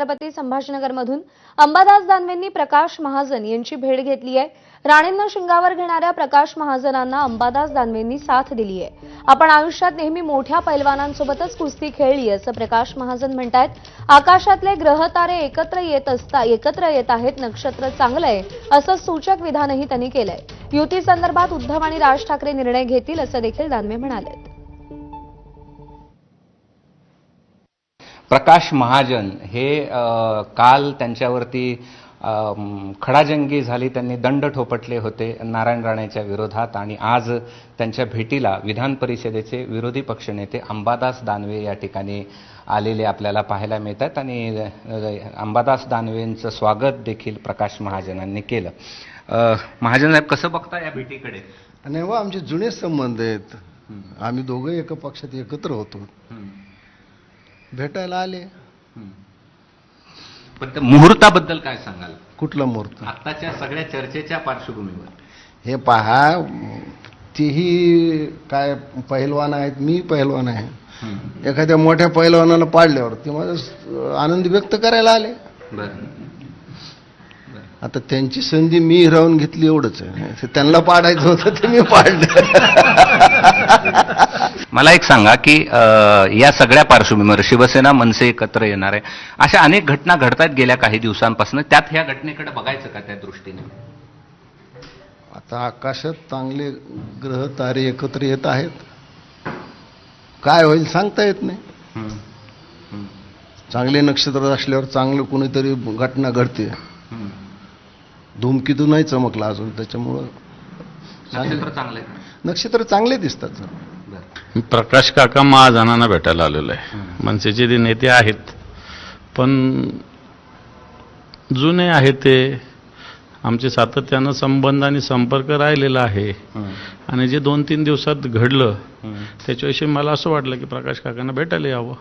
छत्रपती संभाजीनगरमधून अंबादास दानवेंनी प्रकाश महाजन यांची भेट घेतली आहे। राणेंना शिंगावर घेणाऱ्या प्रकाश महाजनांना अंबादास दानवेंनी साथ दिली आहे। आपण आयुष्यात नेहमी मोठ्या पैलवानांसोबतच कुस्ती खेळली असं प्रकाश महाजन म्हणतायत। आकाशातले ग्रह तारे एकत्र येत आहेत, नक्षत्र चांगलं आहे असं सूचक विधानही त्यांनी केलंय। युती संदर्भात उद्धव आणि राज ठाकरे निर्णय घेतील असं देखील दानवे म्हणाले। प्रकाश महाजन हे काल त्यांच्यावरती खडाजंगी झाली, त्यांनी दंड ठोपटले होते नारायण राणेच्या विरोधात आणि आज त्यांच्या भेटीला विधान परिषदेचे विरोधी पक्षनेते अंबादास दानवे या ठिकाणी आलेले आपल्याला पाहायला मिळतात आणि अंबादास दानवेंचं स्वागत देखील प्रकाश महाजनांनी केलं। महाजन साहेब कसं बघता या भेटीकडे? नाही वा, आमचे जुने संबंध आहेत। आम्ही दोघे एका पक्षात एकत्र होतो, भेटायला आले। पण त्या मुहूर्ताबद्दल काय सांगाल? कुठला मुहूर्त? आताच्या सगळ्या चर्चेच्या पार्श्वभूमीवर हे पहा, तेही काय पहिलवान आहेत, मी पहिलवान आहे। एखाद्या मोठ्या पहिलवानाला पाडल्यावर ते माझा आनंद व्यक्त करायला आले। आता त्यांची संधी मी हिरावून घेतली एवढंच आहे। त्यांना पाडायचं होतं ते मी पाडलं। मला एक सांगा की या सगळ्या पार्श्वभूमीवर शिवसेना मनसे एकत्र येणार आहे, अशा अनेक घटना घडतात गेल्या काही दिवसांपासून, त्यात ह्या घटनेकडे बघायचं का त्या दृष्टीने? आता आकाशात चांगले ग्रह तारे एकत्र येत आहेत, काय होईल सांगता येत नाही। चांगले नक्षत्र असल्यावर चांगलं कोणीतरी घटना घडते। धूमकेतू नाही चमकला अजून, त्याच्यामुळं नक्षत्र चांगले दिसतात। प्रकाश काका महाजनांना भेटायला आलेलो आहे। मनसेचे ते नेते आहेत, पण जुने आहेत ते, आमचे सातत्यानं संबंध आणि संपर्क राहिलेला आहे। आणि जे 2-3 दिवसात घडलं त्याच्याविषयी मला असं वाटलं की प्रकाश काकांना भेटायला यावं।